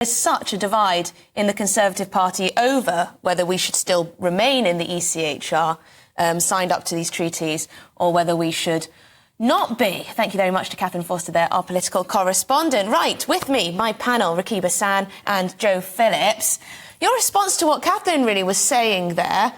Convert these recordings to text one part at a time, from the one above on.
There's such a divide in the Conservative Party over whether we should still remain in the ECHR, signed up to these treaties, or whether we should not be. Thank you very much to Catherine Foster there, our political correspondent. Right, with me, my panel, Rakiba San and Joe Phillips. Your response to what Catherine really was saying there,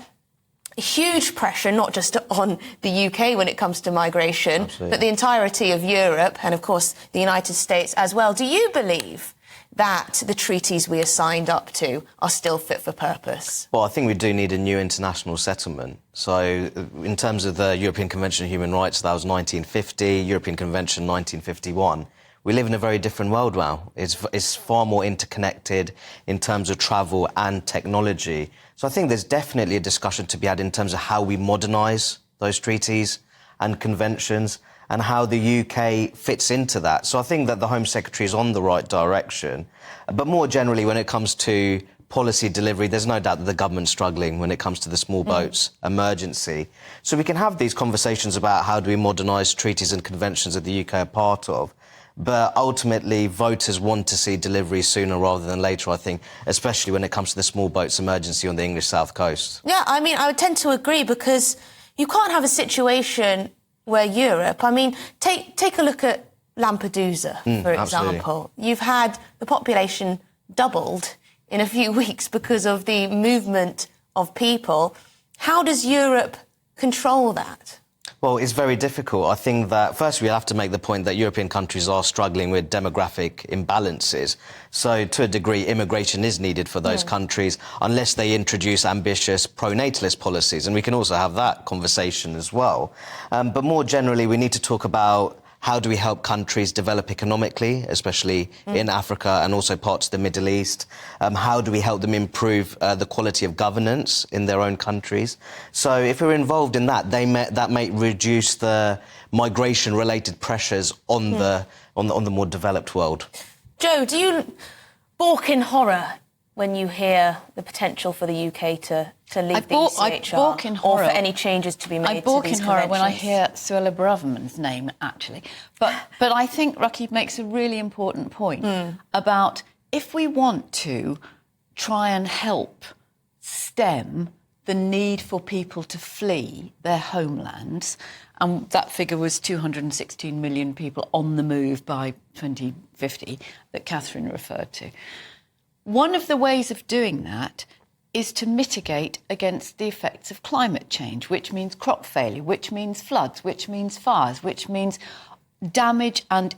huge pressure, not just on the UK when it comes to migration, but the entirety of Europe and, of course, the United States as well. Do you believe that the treaties we are signed up to are still fit for purpose? Well, I think we do need a new international settlement. So in terms of the European Convention on Human Rights, that was 1950, European Convention 1951. We live in a very different world now. It's far more interconnected in terms of travel and technology. So I think there's definitely a discussion to be had in terms of how we modernise those treaties and conventions and how the UK fits into that. So I think that the Home Secretary is on the right direction. But more generally, when it comes to policy delivery, there's no doubt that the government's struggling when it comes to the small boats emergency. So we can have these conversations about how do we modernise treaties and conventions that the UK are part of. But ultimately, voters want to see delivery sooner rather than later, I think, especially when it comes to the small boats emergency on the English South Coast. Yeah, I mean, I would tend to agree, because you can't have a situation where Europe... I mean, take a look at Lampedusa, for example. Absolutely. You've had the population doubled in a few weeks because of the movement of people. How does Europe control that? Well, it's very difficult. I think that, first, we have to make the point that European countries are struggling with demographic imbalances. So, to a degree, immigration is needed for those countries, unless they introduce ambitious pro-natalist policies. And we can also have that conversation as well. But more generally, we need to talk about how do we help countries develop economically, especially in Africa and also parts of the Middle East? How do we help them improve the quality of governance in their own countries? So if we're involved in that, that may reduce the migration-related pressures on the more developed world. Joe, do you balk in horror when you hear the potential for the UK to leave the ECHR, I balk in horror, or for any changes to be made to these conventions? I balk in horror when I hear Suella Braverman's name, actually. But I think Rakib makes a really important point about if we want to try and help stem the need for people to flee their homelands, and that figure was 216 million people on the move by 2050 that Catherine referred to. One of the ways of doing that is to mitigate against the effects of climate change, which means crop failure, which means floods, which means fires, which means damage and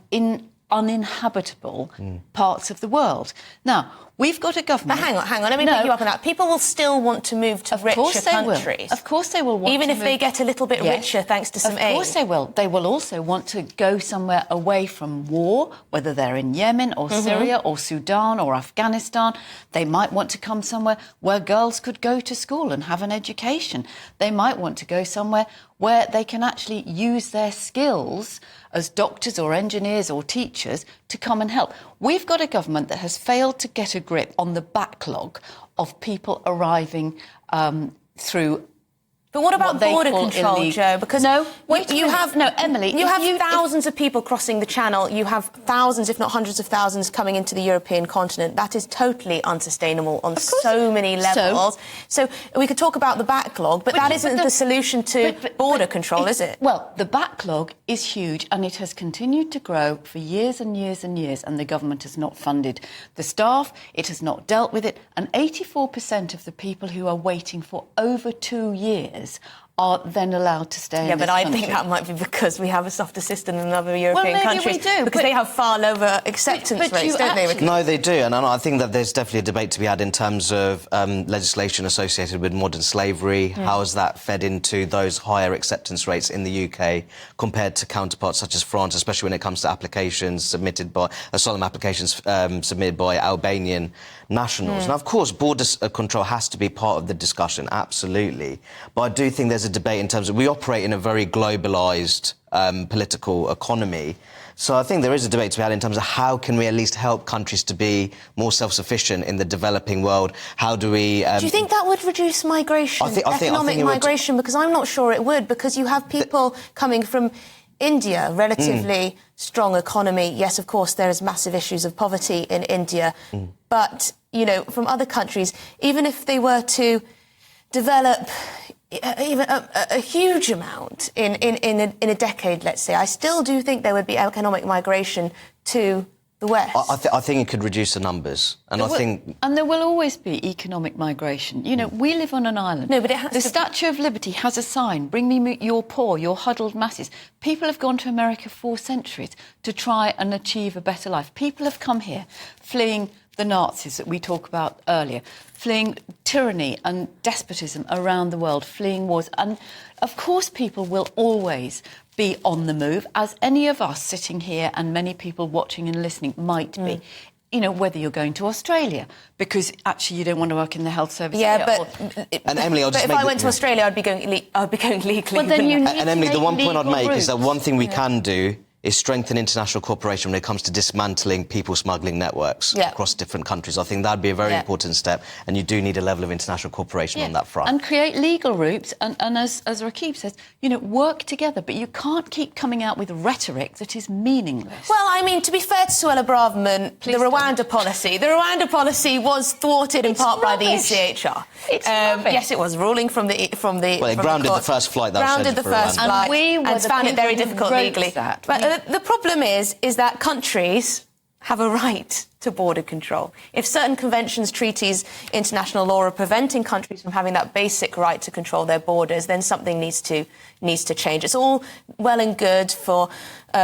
uninhabitable parts of the world. Now, we've got a government... But hang on, let me pick you up on that. People will still want to move to richer countries. Of course they will want Even to if move... they get a little bit richer thanks to some aid. Of course they will. They will also want to go somewhere away from war, whether they're in Yemen or Syria or Sudan or Afghanistan. They might want to come somewhere where girls could go to school and have an education. They might want to go somewhere where they can actually use their skills as doctors or engineers or teachers to come and help. We've got a government that has failed to get a grip on the backlog of people arriving through... But what about border control, Joe? Because you have thousands of people crossing the Channel. You have thousands, if not hundreds of thousands, coming into the European continent. That is totally unsustainable on so many levels. So we could talk about the backlog, but that isn't the solution to border control, is it? Well, the backlog is huge, and it has continued to grow for years and years and years, and the government has not funded the staff. It has not dealt with it, and 84% of the people who are waiting for over 2 years are then allowed to stay in this country. I think that might be because we have a softer system than other European countries. We do, because they have far lower acceptance rates, don't they? No, they do, and I think that there's definitely a debate to be had in terms of legislation associated with modern slavery. How has that fed into those higher acceptance rates in the UK compared to counterparts such as France, especially when it comes to applications submitted by asylum applications submitted by Albanian nationals. Now, of course, border control has to be part of the discussion, absolutely. But I do think there's a debate in terms of we operate in a very globalised political economy. So I think there is a debate to be had in terms of how can we at least help countries to be more self-sufficient in the developing world? How do we... do you think that would reduce migration, economic migration? Because I'm not sure it would, because you have people coming from India, relatively strong economy. Yes, of course, there is massive issues of poverty in India. But, you know, from other countries, even if they were to develop even a huge amount in a decade, let's say, I still do think there would be economic migration to the West. I think it could reduce the numbers. And And there will always be economic migration. You know, we live on an island. No, but it has the Statue of Liberty has a sign, bring me your poor, your huddled masses. People have gone to America for centuries to try and achieve a better life. People have come here fleeing the Nazis that we talked about earlier, fleeing tyranny and despotism around the world, fleeing wars. And, of course, people will always be on the move, as any of us sitting here and many people watching and listening might be. You know, whether you're going to Australia because actually you don't want to work in the health service. Yeah, here, and Emily, if I went to Australia, I'd be going legally. Well, then you need and Emily, the one point I'd make is that one thing we can do is strengthen international cooperation when it comes to dismantling people smuggling networks across different countries. I think that'd be a very important step, and you do need a level of international cooperation on that front. And create legal routes, and as Rakib says, you know, work together, but you can't keep coming out with rhetoric that is meaningless. Well, I mean, to be fair to Suella Braverman, the Rwanda policy was thwarted in part by the ECHR. It's rubbish. Yes, it was ruling from the Well, it grounded the first flight that was scheduled for Rwanda. flight, and we were and the found it very people who difficult wrote legally. that. But the problem is that countries have a right to border control. If certain conventions, treaties, international law are preventing countries from having that basic right to control their borders, then something needs to change. It's all well and good for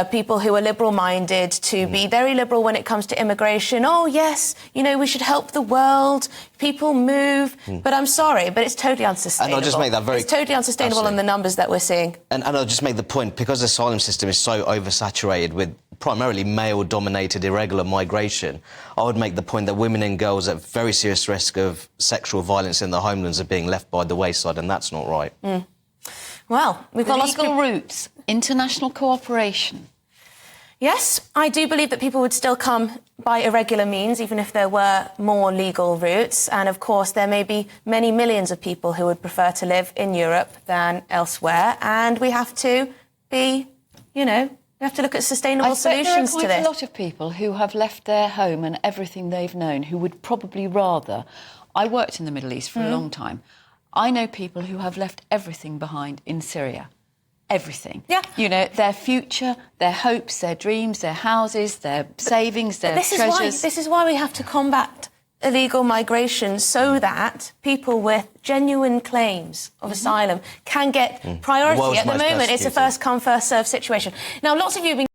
people who are liberal-minded to be very liberal when it comes to immigration. Oh, yes, you know, we should help the world. People move. But I'm sorry, but it's totally unsustainable. And I'll just make that It's totally unsustainable in the numbers that we're seeing. And I'll just make the point, because the asylum system is so oversaturated with primarily male-dominated irregular migration, I would make the point that women and girls at very serious risk of sexual violence in the homelands are being left by the wayside, and that's not right. Well, we've got lots of legal routes, international cooperation. Yes, I do believe that people would still come by irregular means, even if there were more legal routes. And, of course, there may be many millions of people who would prefer to live in Europe than elsewhere. And we have to be, you know, we have to look at sustainable solutions to this. There are quite a lot of people who have left their home and everything they've known who would probably rather... I worked in the Middle East for a long time. I know people who have left everything behind in Syria. Everything. Yeah. You know, their future, their hopes, their dreams, their houses, their savings, their treasures. This is why we have to combat illegal migration, so that people with genuine claims of asylum can get priority. At the moment, it's a first-come, first-served situation. Now, lots of you have been